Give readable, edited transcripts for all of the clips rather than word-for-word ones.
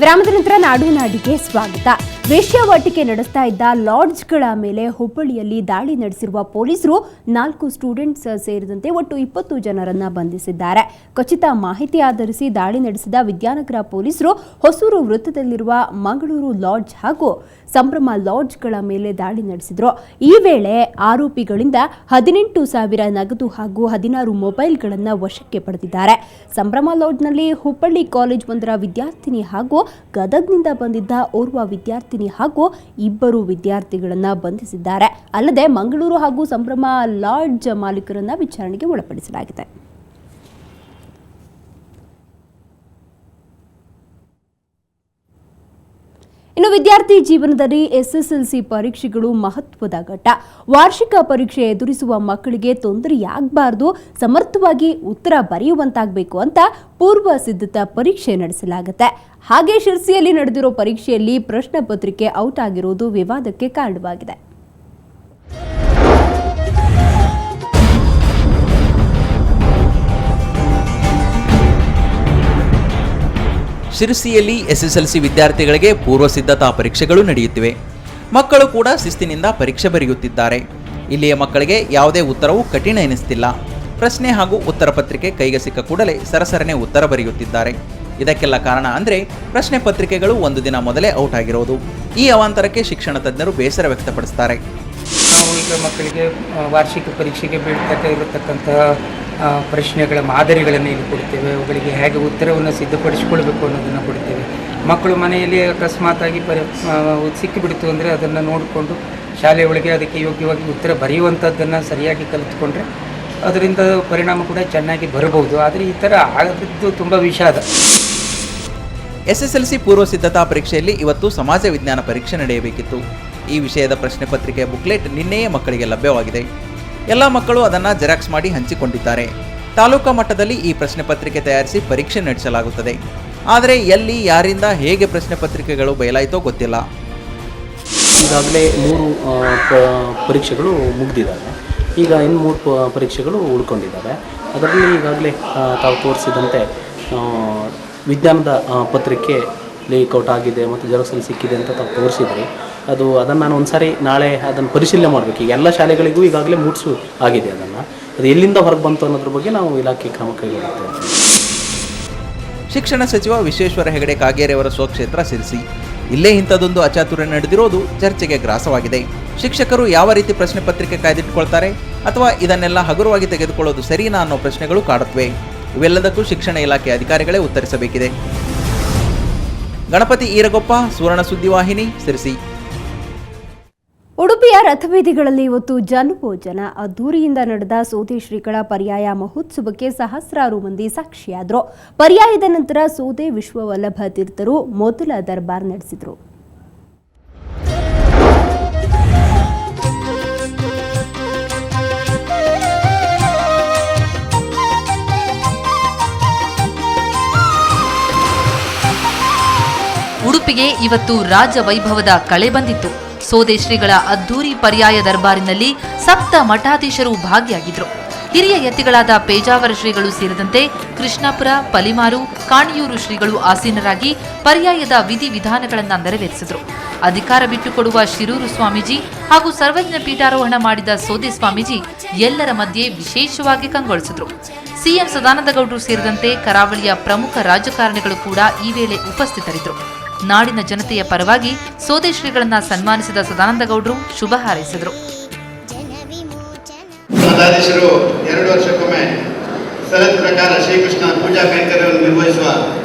ವಿರಾಮದ ನಂತರ ನಾಡಿಗೆ ಸ್ವಾಗತ. ವೇಶ್ಯಾವಾಟಿಕೆ ನಡೆಸ್ತಾ ಇದ್ದ ಲಾಡ್ಜ್ಗಳ ಮೇಲೆ ಹುಬ್ಬಳ್ಳಿಯಲ್ಲಿ ದಾಳಿ ನಡೆಸಿರುವ ಪೊಲೀಸರು 4 ಸ್ಟೂಡೆಂಟ್ಸ್ ಸೇರಿದಂತೆ ಒಟ್ಟು 20 ಜನರನ್ನ ಬಂಧಿಸಿದ್ದಾರೆ. ಖಚಿತ ಮಾಹಿತಿ ಆಧರಿಸಿ ದಾಳಿ ನಡೆಸಿದ ವಿದ್ಯಾನಗರ ಪೊಲೀಸರು ಹೊಸೂರು ವೃತ್ತದಲ್ಲಿರುವ ಮಂಗಳೂರು ಲಾಡ್ಜ್ ಹಾಗೂ ಸಂಭ್ರಮ ಲಾಡ್ಜ್ಗಳ ಮೇಲೆ ದಾಳಿ ನಡೆಸಿದ್ರು. ಈ ವೇಳೆ ಆರೋಪಿಗಳಿಂದ 18,000 ನಗದು ಹಾಗೂ 16 ಮೊಬೈಲ್ಗಳನ್ನು ವಶಕ್ಕೆ ಪಡೆದಿದ್ದಾರೆ. ಸಂಭ್ರಮ ಲಾಡ್ಜ್ನಲ್ಲಿ ಹುಬ್ಬಳ್ಳಿ ಕಾಲೇಜ್ ಒಂದರ ವಿದ್ಯಾರ್ಥಿನಿ ಹಾಗೂ ಗದಗ್ನಿಂದ ಬಂದಿದ್ದ ಓರ್ವ ವಿದ್ಯಾರ್ಥಿನಿ ಹಾಗೂ 2 ವಿದ್ಯಾರ್ಥಿಗಳನ್ನು ಬಂಧಿಸಿದ್ದಾರೆ. ಅಲ್ಲದೆ ಮಂಗಳೂರು ಹಾಗೂ ಸಂಭ್ರಮ ಲಾಡ್ಜ್ ಮಾಲೀಕರನ್ನ ವಿಚಾರಣೆಗೆ ಒಳಪಡಿಸಲಾಗಿದೆ. ಇನ್ನು ವಿದ್ಯಾರ್ಥಿ ಜೀವನದಲ್ಲಿ SSLC ಪರೀಕ್ಷೆಗಳು ಮಹತ್ವದ ಘಟ್ಟ. ವಾರ್ಷಿಕ ಪರೀಕ್ಷೆ ಎದುರಿಸುವ ಮಕ್ಕಳಿಗೆ ತೊಂದರೆಯಾಗಬಾರದು, ಸಮರ್ಥವಾಗಿ ಉತ್ತರ ಬರೆಯುವಂತಾಗಬೇಕು ಅಂತ ಪೂರ್ವ ಸಿದ್ಧತಾ ಪರೀಕ್ಷೆ ನಡೆಸಲಾಗುತ್ತೆ. ಹಾಗೆ ಶಿರ್ಸಿಯಲ್ಲಿ ನಡೆದಿರೋ ಪರೀಕ್ಷೆಯಲ್ಲಿ ಪ್ರಶ್ನೆ ಪತ್ರಿಕೆ ಔಟ್ ಆಗಿರೋದು ವಿವಾದಕ್ಕೆ ಕಾರಣವಾಗಿದೆ. ಶಿರಸಿಯಲ್ಲಿ SSLC ವಿದ್ಯಾರ್ಥಿಗಳಿಗೆ ಪೂರ್ವ ಸಿದ್ಧತಾ ಪರೀಕ್ಷೆಗಳು ನಡೆಯುತ್ತಿವೆ. ಮಕ್ಕಳು ಕೂಡ ಶಿಸ್ತಿನಿಂದ ಪರೀಕ್ಷೆ ಬರೆಯುತ್ತಿದ್ದಾರೆ. ಇಲ್ಲಿಯ ಮಕ್ಕಳಿಗೆ ಯಾವುದೇ ಉತ್ತರವು ಕಠಿಣ ಎನಿಸುತ್ತಿಲ್ಲ. ಪ್ರಶ್ನೆ ಹಾಗೂ ಉತ್ತರ ಪತ್ರಿಕೆ ಕೈಗೆ ಸಿಕ್ಕ ಕೂಡಲೇ ಸರಸರನೆ ಉತ್ತರ ಬರೆಯುತ್ತಿದ್ದಾರೆ. ಇದಕ್ಕೆಲ್ಲ ಕಾರಣ ಅಂದರೆ ಪ್ರಶ್ನೆ ಪತ್ರಿಕೆಗಳು ಒಂದು ದಿನ ಮೊದಲೇ ಔಟ್ ಆಗಿರೋದು. ಈ ಅವಾಂತರಕ್ಕೆ ಶಿಕ್ಷಣ ತಜ್ಞರು ಬೇಸರ ವ್ಯಕ್ತಪಡಿಸುತ್ತಾರೆ. ನಾವು ಈಗ ಮಕ್ಕಳಿಗೆ ವಾರ್ಷಿಕ ಪರೀಕ್ಷೆಗೆ ಇರತಕ್ಕಂತಹ ಪ್ರಶ್ನೆಗಳ ಮಾದರಿಗಳನ್ನು ಇಲ್ಲಿ ಕೊಡ್ತೇವೆ. ಅವುಗಳಿಗೆ ಹೇಗೆ ಉತ್ತರವನ್ನು ಸಿದ್ಧಪಡಿಸಿಕೊಳ್ಬೇಕು ಅನ್ನೋದನ್ನು ಕೊಡ್ತೇವೆ. ಮಕ್ಕಳು ಮನೆಯಲ್ಲಿ ಅಕಸ್ಮಾತಾಗಿ ಸಿಕ್ಕಿಬಿಡ್ತು ಅಂದರೆ ಅದನ್ನು ನೋಡಿಕೊಂಡು ಶಾಲೆ ಒಳಗೆ ಅದಕ್ಕೆ ಯೋಗ್ಯವಾಗಿ ಉತ್ತರ ಬರೆಯುವಂಥದ್ದನ್ನು ಸರಿಯಾಗಿ ಕಲಿತುಕೊಂಡ್ರೆ ಅದರಿಂದ ಪರಿಣಾಮ ಕೂಡ ಚೆನ್ನಾಗಿ ಬರಬಹುದು. ಆದರೆ ಈ ಥರ ಆಗದ್ದು ತುಂಬ ವಿಷಾದ. SSLC ಪೂರ್ವ ಸಿದ್ಧತಾ ಪರೀಕ್ಷೆಯಲ್ಲಿ ಇವತ್ತು ಸಮಾಜ ವಿಜ್ಞಾನ ಪರೀಕ್ಷೆ ನಡೆಯಬೇಕಿತ್ತು. ಈ ವಿಷಯದ ಪ್ರಶ್ನೆ ಪತ್ರಿಕೆಯ ಬುಕ್ಲೆಟ್ ನಿನ್ನೆಯೇ ಮಕ್ಕಳಿಗೆ ಲಭ್ಯವಾಗಿದೆ. ಎಲ್ಲ ಮಕ್ಕಳು ಅದನ್ನು ಜೆರಾಕ್ಸ್ ಮಾಡಿ ಹಂಚಿಕೊಂಡಿದ್ದಾರೆ. ತಾಲೂಕಾ ಮಟ್ಟದಲ್ಲಿ ಈ ಪ್ರಶ್ನೆ ಪತ್ರಿಕೆ ತಯಾರಿಸಿ ಪರೀಕ್ಷೆ ನಡೆಸಲಾಗುತ್ತದೆ. ಆದರೆ ಎಲ್ಲಿ, ಯಾರಿಂದ, ಹೇಗೆ ಪ್ರಶ್ನೆ ಪತ್ರಿಕೆಗಳು ಬಯಲಾಯಿತೋ ಗೊತ್ತಿಲ್ಲ. ಈಗಾಗಲೇ 3 ಪರೀಕ್ಷೆಗಳು ಮುಗಿದಿದ್ದಾವೆ. ಈಗ ಇನ್ನು 3 ಪರೀಕ್ಷೆಗಳು ಉಳ್ಕೊಂಡಿದ್ದಾವೆ. ಅದರಲ್ಲಿ ಈಗಾಗಲೇ ತಾವು ತೋರಿಸಿದಂತೆ ವಿಜ್ಞಾನದ ಪತ್ರಿಕೆ ಲೇಔಟ್ ಆಗಿದೆ ಮತ್ತು ಜೆರಾಕ್ಸಲ್ಲಿ ಸಿಕ್ಕಿದೆ ಅಂತ ತಾವು ತೋರಿಸಿದ್ರಿ. ಅದನ್ನು ನಾನು ಒಂದ್ಸಾರಿ ನಾಳೆ ಅದನ್ನು ಪರಿಶೀಲನೆ ಮಾಡಬೇಕು. ಈಗ ಎಲ್ಲ ಶಾಲೆಗಳಿಗೂ ಈಗಾಗಲೇ ಮೂಡಿಸು ಆಗಿದೆ. ಅದು ಎಲ್ಲಿಂದ ಹೊರಗೆ ಬಂತು ಅನ್ನೋದ್ರ ಬಗ್ಗೆ ನಾವು ಇಲಾಖೆ ಕ್ರಮ ಕೈಗೊಳ್ಳುತ್ತೇವೆ. ಶಿಕ್ಷಣ ಸಚಿವ ವಿಶ್ವೇಶ್ವರ ಹೆಗಡೆ ಕಾಗೇರಿಯವರ ಸ್ವಕ್ಷೇತ್ರ ಶಿರಸಿ. ಇಲ್ಲೇ ಇಂಥದ್ದೊಂದು ಅಚಾತುರ್ಯ ನಡೆದಿರೋದು ಚರ್ಚೆಗೆ ಗ್ರಾಸವಾಗಿದೆ. ಶಿಕ್ಷಕರು ಯಾವ ರೀತಿ ಪ್ರಶ್ನೆ ಪತ್ರಿಕೆ ಕಾಯ್ದಿಟ್ಟುಕೊಳ್ತಾರೆ ಅಥವಾ ಇದನ್ನೆಲ್ಲ ಹಗುರವಾಗಿ ತೆಗೆದುಕೊಳ್ಳೋದು ಸರಿನಾ ಅನ್ನೋ ಪ್ರಶ್ನೆಗಳು ಕಾಡುತ್ತವೆ. ಇವೆಲ್ಲದಕ್ಕೂ ಶಿಕ್ಷಣ ಇಲಾಖೆ ಅಧಿಕಾರಿಗಳೇ ಉತ್ತರಿಸಬೇಕಿದೆ. ಗಣಪತಿ ಈರಗೊಪ್ಪ, ಸುವರ್ಣ ಸುದ್ದಿವಾಹಿನಿ, ಶಿರಸಿ. ಉಡುಪಿಯ ರಥಬೀದಿಗಳಲ್ಲಿ ಇವತ್ತು ಜನಭೋಜನ. ಅದ್ದೂರಿಯಿಂದ ನಡೆದ ಸೋದೆ ಶ್ರೀಗಳ ಪರ್ಯಾಯ ಮಹೋತ್ಸವಕ್ಕೆ ಸಹಸ್ರಾರು ಮಂದಿ ಸಾಕ್ಷಿಯಾದರು. ಪರ್ಯಾಯದ ನಂತರ ಸೋದೆ ವಿಶ್ವವಲ್ಲಭ ತೀರ್ಥರು ಮೊದಲ ದರ್ಬಾರ್ ನಡೆಸಿದರು. ಉಡುಪಿಗೆ ಇವತ್ತು ರಾಜ ವೈಭವದ ಕಳೆ ಬಂದಿತ್ತು. ಸೋದೆ ಶ್ರೀಗಳ ಅದ್ದೂರಿ ಪರ್ಯಾಯ ದರ್ಬಾರಿನಲ್ಲಿ ಸಪ್ತ ಮಠಾಧೀಶರು ಭಾಗಿಯಾಗಿದ್ರು. ಹಿರಿಯ ಯತಿಗಳಾದ ಪೇಜಾವರ ಶ್ರೀಗಳು ಸೇರಿದಂತೆ ಕೃಷ್ಣಾಪುರ, ಪಲಿಮಾರು, ಕಾಣಿಯೂರು ಶ್ರೀಗಳು ಆಸೀನರಾಗಿ ಪರ್ಯಾಯದ ವಿಧಿವಿಧಾನಗಳನ್ನು ನೆರವೇರಿಸಿದ್ರು. ಅಧಿಕಾರ ಬಿಟ್ಟುಕೊಡುವ ಶಿರೂರು ಸ್ವಾಮೀಜಿ ಹಾಗೂ ಸರ್ವಜ್ಞ ಪೀಠಾರೋಹಣ ಮಾಡಿದ ಸೋದೆ ಸ್ವಾಮೀಜಿ ಎಲ್ಲರ ಮಧ್ಯೆ ವಿಶೇಷವಾಗಿ ಕಂಗೊಳಿಸಿದ್ರು. ಸಿಎಂ ಸದಾನಂದಗೌಡರು ಸೇರಿದಂತೆ ಕರಾವಳಿಯ ಪ್ರಮುಖ ರಾಜಕಾರಣಿಗಳು ಕೂಡ ಈ ವೇಳೆ ಉಪಸ್ಥಿತರಿದ್ದರು. ನಾಡಿನ ಜನತೆಯ ಪರವಾಗಿ ಸೋದೆ ಶ್ರೀಗಳನ್ನ ಸನ್ಮಾನಿಸಿದ ಸದಾನಂದಗೌಡರು ಶುಭ ಹಾರೈಸಿದರು. ಮಠಾಧೀಶರು 2 ವರ್ಷಕ್ಕೊಮ್ಮೆ ಸರತ್ ಪ್ರಕಾರ ಶ್ರೀಕೃಷ್ಣ ಪೂಜಾ ಕೈಂಕರ್ಯವನ್ನು ನಿರ್ವಹಿಸುವ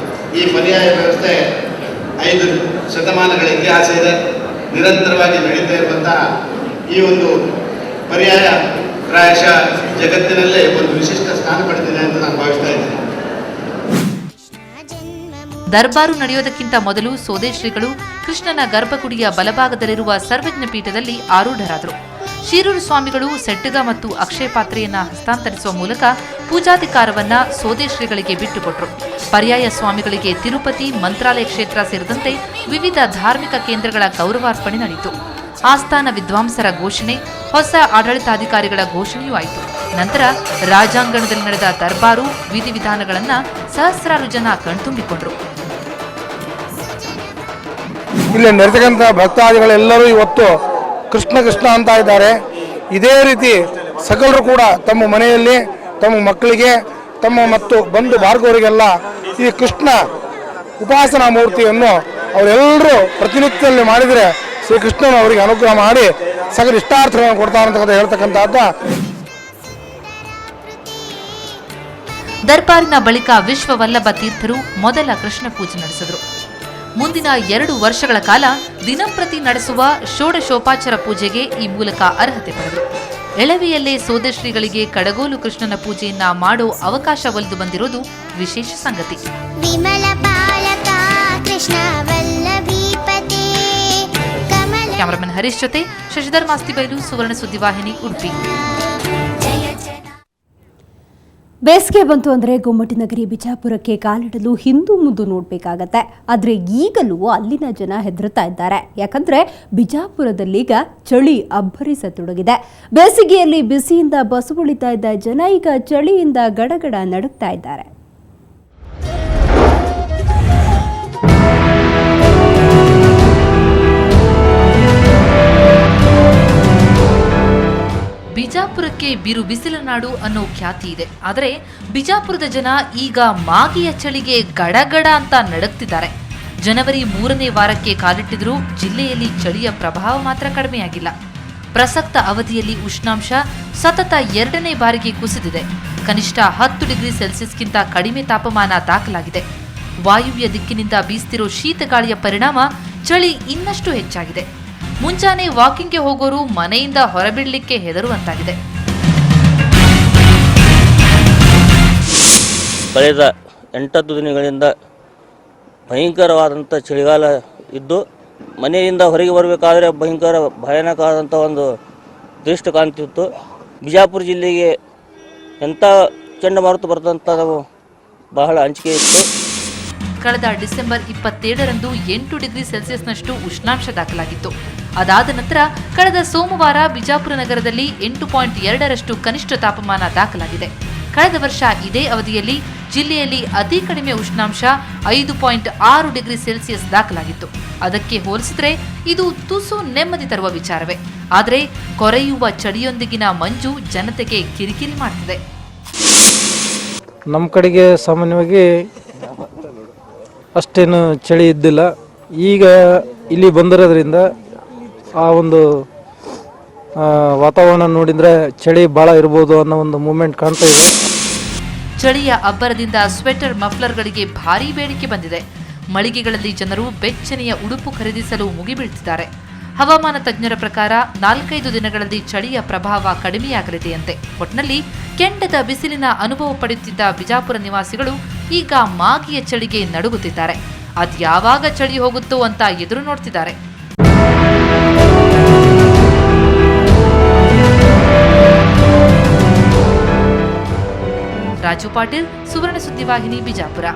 ಈ ಪರ್ಯಾಯ ವ್ಯವಸ್ಥೆ 5 ಶತಮಾನಗಳ ಇತಿಹಾಸ ಇದೆ. ನಿರಂತರವಾಗಿ ನಡೀತಾ ಇರುವಂತಹ ಈ ಒಂದು ಪರ್ಯಾಯ ಪ್ರಾಯಶಃ ಜಗತ್ತಿನಲ್ಲೇ ಒಂದು ವಿಶಿಷ್ಟ ಸ್ಥಾನ ಪಡೆದಿದೆ ಅಂತ ನಾನು ಭಾವಿಸ್ತಾ ಇದ್ದೇನೆ. ದರ್ಬಾರು ನಡೆಯೋದಕ್ಕಿಂತ ಮೊದಲು ಸೋದೆ ಶ್ರೀಗಳು ಕೃಷ್ಣನ ಗರ್ಭಗುಡಿಯ ಬಲಭಾಗದಲ್ಲಿರುವ ಸರ್ವಜ್ಞ ಪೀಠದಲ್ಲಿ ಆರೂಢರಾದರು. ಶಿರೂರು ಸ್ವಾಮಿಗಳು ಸೆಟ್ಟಗ ಮತ್ತು ಅಕ್ಷಯ ಪಾತ್ರೆಯನ್ನ ಹಸ್ತಾಂತರಿಸುವ ಮೂಲಕ ಪೂಜಾಧಿಕಾರವನ್ನ ಸೋದೆ ಶ್ರೀಗಳಿಗೆ ಬಿಟ್ಟುಕೊಟ್ರು. ಪರ್ಯಾಯ ಸ್ವಾಮಿಗಳಿಗೆ ತಿರುಪತಿ, ಮಂತ್ರಾಲಯ ಕ್ಷೇತ್ರ ಸೇರಿದಂತೆ ವಿವಿಧ ಧಾರ್ಮಿಕ ಕೇಂದ್ರಗಳ ಗೌರವಾರ್ಪಣೆ ನಡೆಯಿತು. ಆಸ್ಥಾನ ವಿದ್ವಾಂಸರ ಘೋಷಣೆ, ಹೊಸ ಆಡಳಿತಾಧಿಕಾರಿಗಳ ಘೋಷಣೆಯೂ ಆಯಿತು. ನಂತರ ರಾಜಾಂಗಣದಲ್ಲಿ ನಡೆದ ದರ್ಬಾರು ವಿಧಿವಿಧಾನಗಳನ್ನು ಸಹಸ್ರಾರು ಜನ ಕಣ್ತುಂಬಿಕೊಂಡರು. ಇಲ್ಲಿ ನೆರೆತಕ್ಕಂಥ ಭಕ್ತಾದಿಗಳೆಲ್ಲರೂ ಇವತ್ತು ಕೃಷ್ಣ ಕೃಷ್ಣ ಅಂತ ಇದ್ದಾರೆ. ಇದೇ ರೀತಿ ಸಕಲರು ಕೂಡ ತಮ್ಮ ಮನೆಯಲ್ಲಿ ತಮ್ಮ ಮಕ್ಕಳಿಗೆ ತಮ್ಮ ಮತ್ತು ಬಂಧು ಬಾರ್ಗವರಿಗೆಲ್ಲ ಈ ಕೃಷ್ಣ ಉಪಾಸನಾ ಮೂರ್ತಿಯನ್ನು ಅವರೆಲ್ಲರೂ ಪ್ರತಿನಿತ್ಯದಲ್ಲಿ ಮಾಡಿದರೆ ಶ್ರೀಕೃಷ್ಣನು ಅವರಿಗೆ ಅನುಗ್ರಹ ಮಾಡಿ ಸಕಲ ಇಷ್ಟಾರ್ಥಗಳನ್ನು ಕೊಡ್ತಾನೆ ಅಂತ ಹೇಳ್ತಕ್ಕಂಥದ್ದು. ದರ್ಬಾರಿನ ಬಳಿಕ ವಿಶ್ವವಲ್ಲಭ ತೀರ್ಥರು ಮೊದಲ ಕೃಷ್ಣ ಪೂಜೆ ನಡೆಸಿದರು. ಮುಂದಿನ 2 ವರ್ಷಗಳ ಕಾಲ ದಿನಂಪ್ರತಿ ನಡೆಸುವ ಷೋಡಶೋಪಾಚಾರ ಪೂಜೆಗೆ ಈ ಮೂಲಕ ಅರ್ಹತೆ ಪಡೆದರು. ಎಳವೆಯಲ್ಲೇ ಸೋದಶ್ರೀಗಳಿಗೆ ಕಡಗೋಲು ಕೃಷ್ಣನ ಪೂಜೆಯನ್ನ ಮಾಡೋ ಅವಕಾಶ ಒಲಿದು ಬಂದಿರೋದು ವಿಶೇಷ ಸಂಗತಿ. ಕ್ಯಾಮರಾಮನ್ ಹರೀಶ್ ಜೊತೆ ಶಶಿಧರ್ ಮಾಸ್ತಿಬೈಲು, ಸುವರ್ಣ ಸುದ್ದಿವಾಹಿನಿ, ಉಡುಪಿ. ಬೇಸಿಗೆ ಬಂತು ಅಂದರೆ ಗೊಮ್ಮಟಿನಗರಿ ಬಿಜಾಪುರಕ್ಕೆ ಕಾಲಿಡಲು ಹಿಂದು ಮುಂದೆ ನೋಡಬೇಕಾಗತ್ತೆ. ಆದರೆ ಈಗಲೂ ಅಲ್ಲಿನ ಜನ ಹೆದರುತ್ತಾ ಇದ್ದಾರೆ. ಯಾಕಂದರೆ ಬಿಜಾಪುರದಲ್ಲೀಗ ಚಳಿ ಅಬ್ಬರಿಸತೊಡಗಿದೆ. ಬೇಸಿಗೆಯಲ್ಲಿ ಬಿಸಿಯಿಂದ ಬಸುಗುಳಿತಾ ಇದ್ದ ಜನ ಈಗ ಚಳಿಯಿಂದ ಗಡಗಡ ನಡುಗ್ತಾ ಇದ್ದಾರೆ. ಬಿಜಾಪುರಕ್ಕೆ ಬಿರು ಬಿಸಿಲ ನಾಡು ಅನ್ನೋ ಖ್ಯಾತಿ ಇದೆ. ಆದರೆ ಬಿಜಾಪುರದ ಜನ ಈಗ ಮಾಗಿಯ ಚಳಿಗೆ ಗಡಗಡ ಅಂತ ನಡುಗ್ತಿದ್ದಾರೆ. ಜನವರಿ 3ನೇ ವಾರಕ್ಕೆ ಕಾಲಿಟ್ಟಿದ್ರೂ ಜಿಲ್ಲೆಯಲ್ಲಿ ಚಳಿಯ ಪ್ರಭಾವ ಮಾತ್ರ ಕಡಿಮೆಯಾಗಿಲ್ಲ. ಪ್ರಸಕ್ತ ಅವಧಿಯಲ್ಲಿ ಉಷ್ಣಾಂಶ ಸತತ 2ನೇ ಬಾರಿಗೆ ಕುಸಿದಿದೆ. ಕನಿಷ್ಠ 10 ಡಿಗ್ರಿ ಸೆಲ್ಸಿಯಸ್ಗಿಂತ ಕಡಿಮೆ ತಾಪಮಾನ ದಾಖಲಾಗಿದೆ. ವಾಯುವ್ಯ ದಿಕ್ಕಿನಿಂದ ಬೀಸ್ತಿರೋ ಶೀತಗಾಳಿಯ ಪರಿಣಾಮ ಚಳಿ ಇನ್ನಷ್ಟು ಹೆಚ್ಚಾಗಿದೆ. ಮುಂಜಾನೆ ವಾಕಿಂಗ್ಗೆ ಹೋಗೋರು ಮನೆಯಿಂದ ಹೊರಬಿಡಲಿಕ್ಕೆ ಹೆದರುವಂತಾಗಿದೆ. ಕಳೆದ 8 ದಿನಗಳಿಂದ ಭಯಂಕರವಾದಂಥ ಚಳಿಗಾಲ ಇದ್ದು ಮನೆಯಿಂದ ಹೊರಗೆ ಬರಬೇಕಾದ್ರೆ ಭಯಾನಕವಾದಂಥ ಒಂದು ದೃಷ್ಟಿ ಕಾಣ್ತಿತ್ತು. ಬಿಜಾಪುರ ಜಿಲ್ಲೆಗೆ ಎಂಥ ಚಂಡಮಾರುತ ಬರ್ತಂತ ಬಹಳ ಅಂಜಿಕೆ ಇತ್ತು. ಕಳೆದ ಡಿಸೆಂಬರ್ 27ರಂದು 8 ಡಿಗ್ರಿ ಸೆಲ್ಸಿಯಸ್ನಷ್ಟು ಉಷ್ಣಾಂಶ ದಾಖಲಾಗಿತ್ತು. ಅದಾದ ನಂತರ ಕಳೆದ ಸೋಮವಾರ ಬಿಜಾಪುರ ನಗರದಲ್ಲಿ 8.2ರಷ್ಟು ಕನಿಷ್ಠ ತಾಪಮಾನ ದಾಖಲಾಗಿದೆ. ಕಳೆದ ವರ್ಷ ಇದೇ ಅವಧಿಯಲ್ಲಿ ಜಿಲ್ಲೆಯಲ್ಲಿ ಅತಿ ಕಡಿಮೆ ಉಷ್ಣಾಂಶ 5.6 ಡಿಗ್ರಿ ಸೆಲ್ಸಿಯಸ್ ದಾಖಲಾಗಿತ್ತು. ಅದಕ್ಕೆ ಹೋಲಿಸಿದರೆ ಇದು ತುಸು ನೆಮ್ಮದಿ ತರುವ ವಿಚಾರವೇ. ಆದರೆ ಕೊರೆಯುವ ಚಳಿಯೊಂದಿಗಿನ ಮಂಜು ಜನತೆಗೆ ಕಿರಿಕಿರಿ ಮಾಡ್ತಿದೆ. ನಮ್ಮ ಕಡೆಗೆ ಸಾಮಾನ್ಯವಾಗಿ ಅಷ್ಟೇನು ಚಳಿ ಇದ್ದಿಲ್ಲ. ಈಗ ಇಲ್ಲಿ ಬಂದಿರೋದ್ರಿಂದ ಆ ಒಂದು ವಾತಾವರಣ ನೋಡಿದ್ರೆ ಚಳಿ ಭಾಳ ಇರ್ಬೋದು ಅನ್ನೋ ಒಂದು ಮೂಮೆಂಟ್ ಕಾಣ್ತಾ ಇದೆ. ಚಳಿಯ ಅಬ್ಬರದಿಂದ ಸ್ವೆಟರ್ ಮಫ್ಲರ್ಗಳಿಗೆ ಭಾರೀ ಬೇಡಿಕೆ ಬಂದಿದೆ. ಮಳಿಗೆಗಳಲ್ಲಿ ಜನರು ಬೆಚ್ಚನೆಯ ಉಡುಪು ಖರೀದಿಸಲು ಮುಗಿಬೀಳ್ತಿದ್ದಾರೆ. ಹವಾಮಾನ ತಜ್ಞರ ಪ್ರಕಾರ 4-5 ದಿನಗಳಲ್ಲಿ ಚಳಿಯ ಪ್ರಭಾವ ಕಡಿಮೆಯಾಗಲಿದೆಯಂತೆ. ಒಟ್ನಲ್ಲಿ ಕೆಂಡದ ಬಿಸಿಲಿನ ಅನುಭವ ಪಡೆಯುತ್ತಿದ್ದ ಬಿಜಾಪುರ ನಿವಾಸಿಗಳು ಈಗ ಮಾಗಿಯ ಚಳಿಗೆ ನಡುಗುತ್ತಿದ್ದಾರೆ. ಅದ್ಯಾವಾಗ ಚಳಿ ಹೋಗುತ್ತೋ ಅಂತ ಎದುರು ನೋಡ್ತಿದ್ದಾರೆ. ರಾಜು ಪಾಟೀಲ್, ಸುವರ್ಣ ಸುದ್ದಿವಾಹಿನಿ, ಬಿಜಾಪುರ.